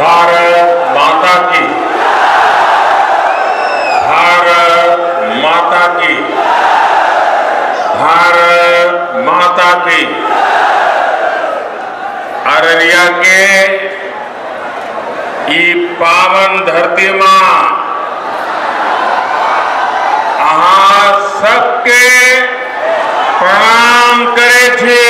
भारत माता की, भारत माता की, भारत माता की। अररिया के ई पावन धरती मां अहाँ सबके प्रणाम करे छे।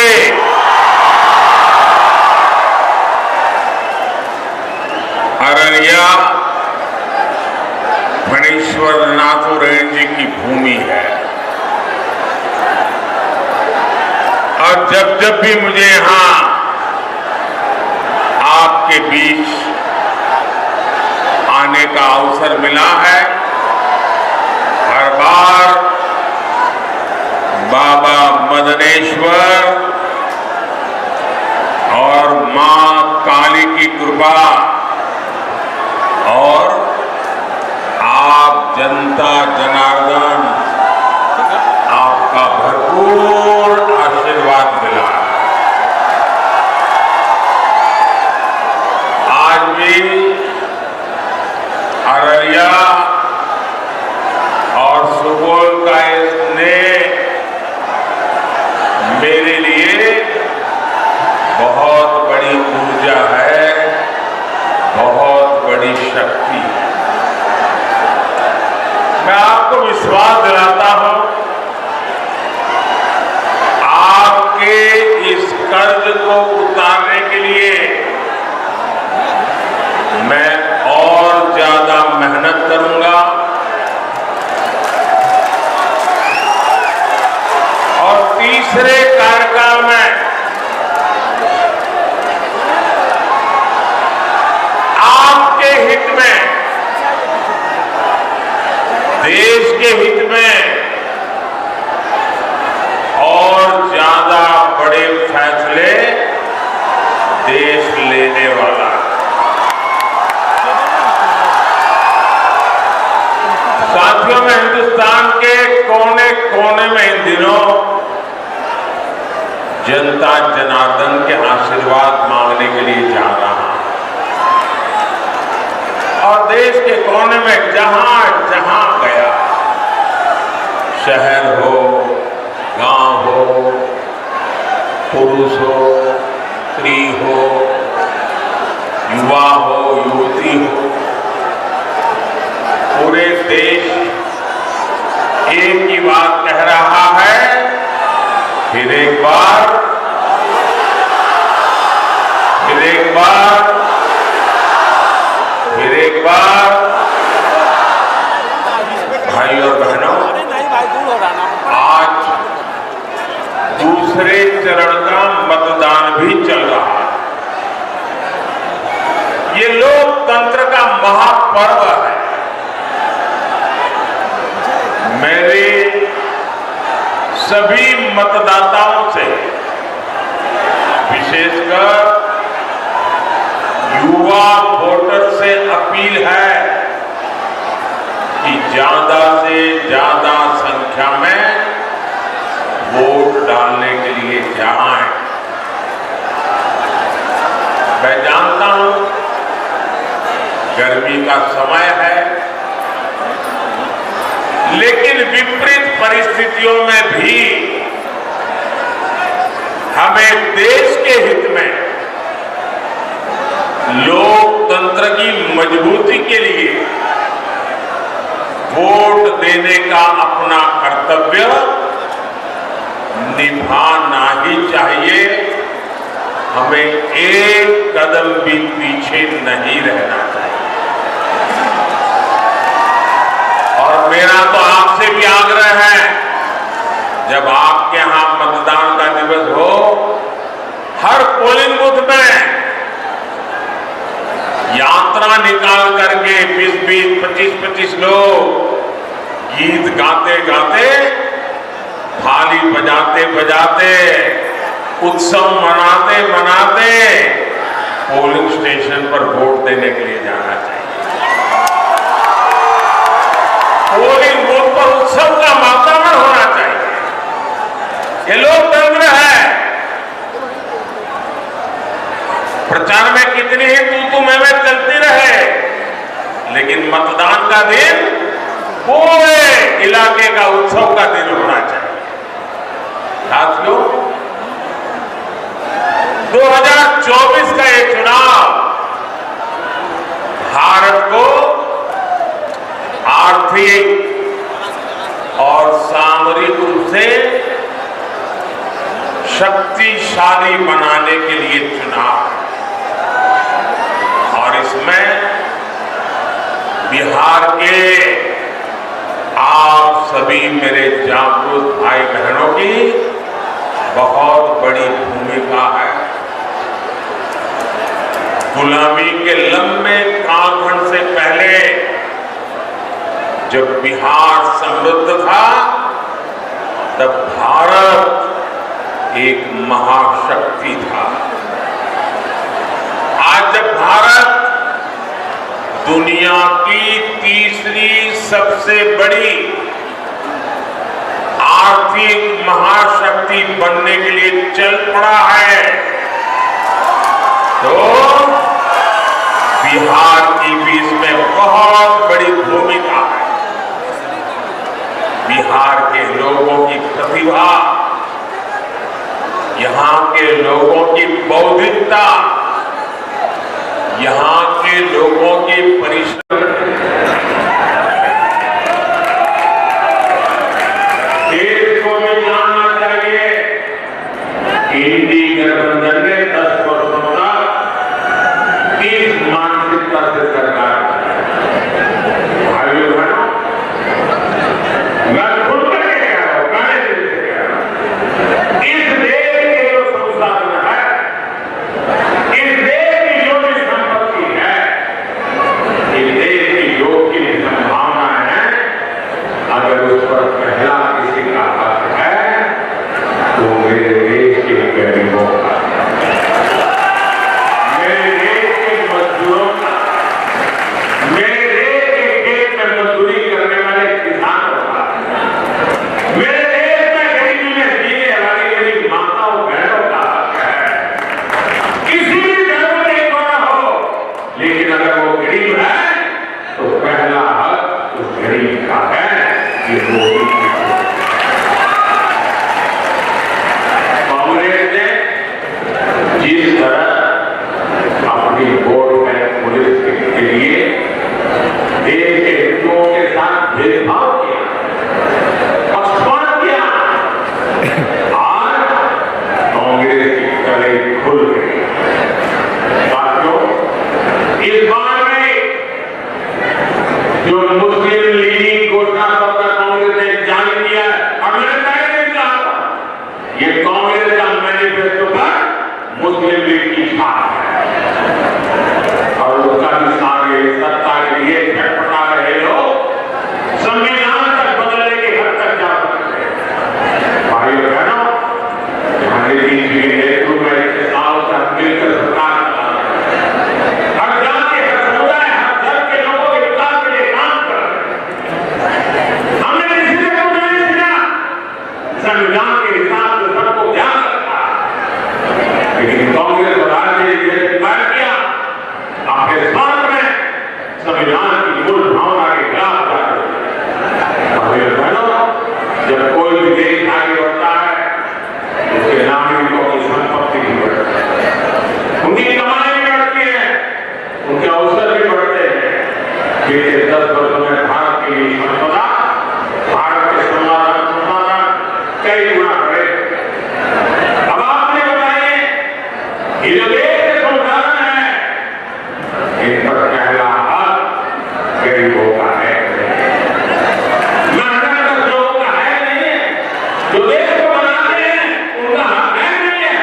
अररिया फणीश्वर नाथुरायण जी की भूमि है और जब जब भी मुझे यहां आपके बीच आने का अवसर मिला है, हर बार बाबा मदनेश्वर और मां काली की कृपा और आप जनता जनार्दन आपका भरपूर आशीर्वाद मिला। आज भी अररिया और सुपौल का ये स्नेह मेरे लिए बहुत बड़ी ऊर्जा है, बहुत बड़ी शक्ति है। मैं आपको विश्वास दिलाता हूं, आपके इस कर्ज को उतारने के लिए मैं और ज्यादा मेहनत करूंगा और तीसरे कार्यकाल में आपके हित में, देश के हित में और ज्यादा बड़े फैसले देश लेने वाला है। साथियों, मैं हिंदुस्तान के कोने कोने में इन दिनों जनता जनार्दन के आशीर्वाद मांगने के लिए जा रहा हूं और देश के कोने में जहां जहां गया, शहर हो, गांव हो, पुरुष हो, स्त्री हो, युवा हो, युवती हो, पूरे देश एक ही बात कह रहा है, फिर एक बार, फिर एक बार, फिर एक बार। भाई और बहनों, आज दूसरे चरण का मतदान भी चल रहा है। ये लोकतंत्र का महापर्व है। मेरे सभी मतदाताओं से, विशेषकर युवा वोटर से अपील है कि ज्यादा से ज्यादा संख्या में वोट डालने के लिए जाएं। मैं जानता हूं गर्मी का समय है, लेकिन विपरीत परिस्थितियों में भी हमें देश के हित में, लोकतंत्र की मजबूती के लिए वोट देने का अपना कर्तव्य निभाना ही चाहिए। हमें एक कदम भी पीछे नहीं रहना चाहिए। और मेरा तो आपसे भी आग्रह है, जब आपके यहां मतदान का दिवस हो, हर पोलिंग बूथ में यात्रा निकाल करके 20-20, 25-25 लोग गीत गाते गाते, थाली बजाते बजाते, उत्सव मनाते मनाते पोलिंग स्टेशन पर वोट देने के लिए जाना चाहिए। पोलिंग बूथ पर उत्सव का वातावरण होना चाहिए। ये लोकतंत्र है। प्रचार में कितनी ही तू मैं चलती लेकिन मतदान का दिन पूरे इलाके का उत्सव का दिन होना चाहिए। साथियों, 2024 का ये चुनाव भारत को आर्थिक और सामरिक रूप से शक्तिशाली बनाने के लिए चुनाव है और इसमें बिहार के आप सभी मेरे जागरूक भाई बहनों की बहुत बड़ी भूमिका है। गुलामी के लंबे कालखंड से पहले जब बिहार समृद्ध था, तब भारत एक महाशक्ति था। आज जब भारत दुनिया की तीसरी सबसे बड़ी आर्थिक महाशक्ति बनने के लिए चल पड़ा है, तो बिहार की भी इसमें बहुत बड़ी भूमिका है। बिहार के लोगों की प्रतिभा, यहां के लोगों की बौद्धिकता, यहां के लोगों की परिश्रम, देश को भी जानना चाहिए कि इंडी गठबंधन ने 10 वर्षों तक किस मानसिकता से सरकार भाइयों बहनों, मैं खुद करके कह रहा हूं, गाने दिल से कह रहा हूं, इस देश के जो संसाधन है, इस देश की जो भी संपत्ति है, इस देश की जो की संभावना है, अगर उस पर पहला किसी का हक है तो मेरे देश के गरीबों का, मेरे देश के मजदूरों का, मेरे देश के खेत में मजदूरी करने वाले किसानों का, मेरे देश में गरीबी में जीने वाली मेरी माताओं बहनों का हक है। किसी भी धर्म में क्यों हो, लेकिन अगर वो गरीब है तो पहला हक उस गरीब का है कि वो कांग्रेस ने जिस तरह अपनी वोट बैंक पुलिस के लिए देश के हितों के साथ भेदभाव किया, पक्षपात किया, आज कांग्रेस की कड़ी खुल गई। साथियों, इस बार में जो मुस्लिम लीग घोषणा पत्र कांग्रेस ने जारी किया, और मैंने पहले भी कहा था, ये कांग्रेस का मैनिफेस्टो पर मुस्लिम लीग की छाप है और उसका भी सारे सत्ता के लिए झटपटा रहे लोग संविधान तक बदलने की हद तक जा सकते हैं। भाइयों बहनों, हमारे देश के नेतृत्व में इतने साल से हम मिलकर सरकार चला रहे हैं, हर जाति, हर समुदाय, हर धर्म के लोगों के विकास के लिए काम कर रहे हैं। हमने किसी से कुछ नहीं सीखा, संविधान के हिसाब से सबको ध्यान रखा, लेकिन कांग्रेस और आरजेडी ने स्वीकार किया, आपके साथ में संविधान की मूल भावना के खिलाफ जा रहे हैं। भाइयों बहनों, जब कोई भी देश आगे बढ़ता है, उसके नागरिकों की संपत्ति भी बढ़ती है, उनकी कमाई भी बढ़ती है, उनके अवसर भी बढ़ते हैं। पिछले 10 वर्षों में भारत के लिए संपदा, भारत के संसाधन कई गुना बढ़े। अब आपने बताइए, ये जो देश के संसाधन है, इन पर पहला हक गरीबों का है, मेहनत लोगों का है नहीं, जो देश को बनाते हैं उनका हक है नहीं है,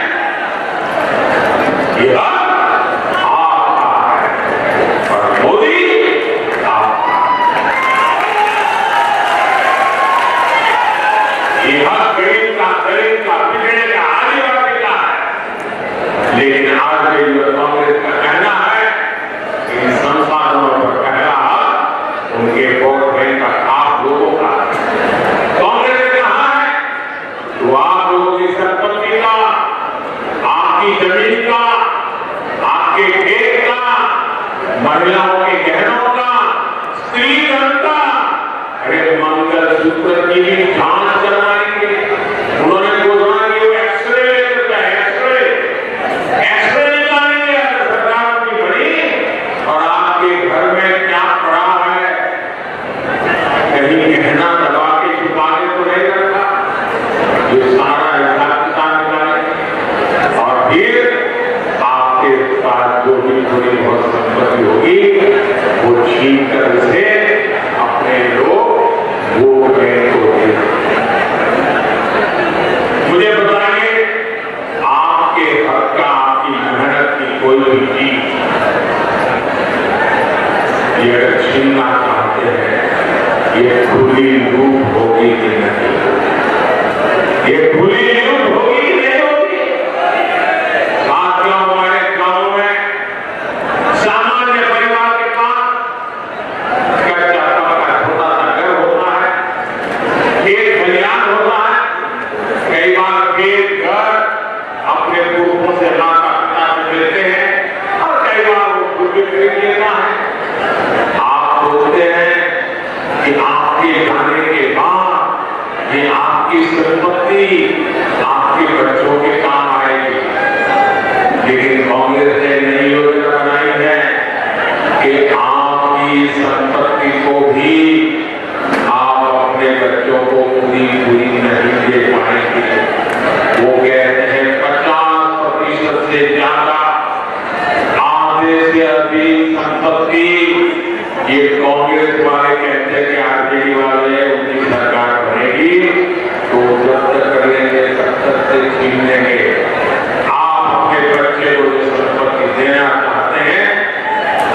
ये हक आपका है और मोदी आपका। ये हक गरीब का, पिछड़े का, आदिवासी का है, लेकिन आज भी जो कांग्रेस का कहना है, इन संसाधनों पर पहला हक उनके वोट बैंक का, आप लोगों का। कांग्रेस ने कहा है तो आप लोगों की संपत्ति का, आपकी जमीन का, आपके खेत का, महिलाओं के गहनों का, फिर आपके पास जो भी थोड़ी बहुत संपत्ति होगी वो छीन कर उसे अपने लोग वोट बैंक को दे। मुझे बताइए, आपके हक का, आपकी मेहनत की कोई भी चीज ये अगर छीनना चाहते हैं, ये खुली लूट होगी कि नहीं? ये खुली लूट होगी कि नहीं होगी? साथियों, हमारे गांव में सामान्य परिवार के पास कच्चा पक्का छोटा सा घर होता है, खेत खलिहान होता है, कई बार खेत घर अपने पुरखों से माता पिता से मिलते हैं और कई बार वो खुद भी खरीद लेता है। आप सोचते हैं कि आपके जाने के बाद ये आपकी संपत्ति आपके बच्चों के काम आएगी, लेकिन कांग्रेस ने नई योजना बनाई है कि आपकी संपत्ति को भी आप अपने बच्चों को पूरी पूरी नहीं दे पाएंगे। वो कहते हैं 50% से ज्यादा, आधे से अधिक संपत्ति ये कांग्रेस वाले कहते हैं कि आरजेडी वाले उनकी सरकार बनेगी तो जब्त कर लेंगे, 70 से छीन लेंगे। आप अपने बच्चे को जो संपत्ति देना चाहते हैं,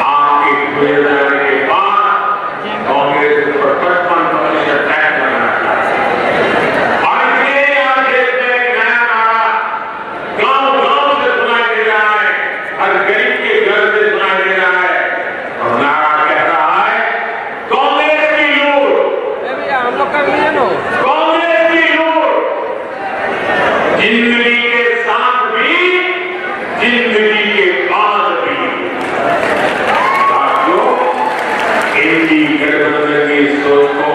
आपके खुले जाने के बाद कांग्रेस पर 55% टैक्स लगाना चाहते हैं। और इसलिए आज देश में एक नया नारा गांव गांव से सुनाई दे रहा है, हर गरीब के घर से सुनाई दे रहा है, और नारा कह रहा है कांग्रेस की लूट, हम लोग कर लिए नो कांग्रेस की लूट, जिंदगी के साथ भी, जिंदगी के बाद भी। साथियों, एनडी गठबंधन की सोच को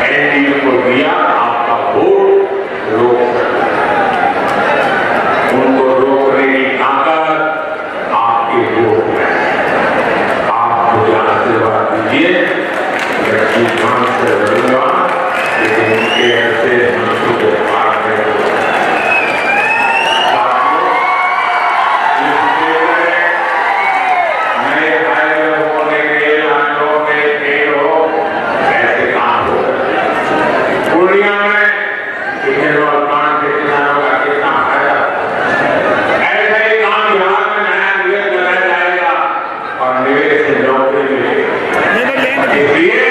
एनडीए को दिया, आपका वोट रोक सकता है। उनको रोकने की ताकत आपके वोट में है। आप मुझे आशीर्वाद दीजिए, मैं ठीक ढंग से लड़ूंगा, लेकिन उनके ऐसे मनसू के पार नहीं होगा। नए हाईवे होने के लाइनों में खेल हो, ऐसे काम हो। पूर्णिया में किसान और कांड के किसानों का कितना फायदा, ऐसे ही काम बिहार में नया निवेश लगाया जाएगा और निवेश से नौकरी मिलेगी। इसलिए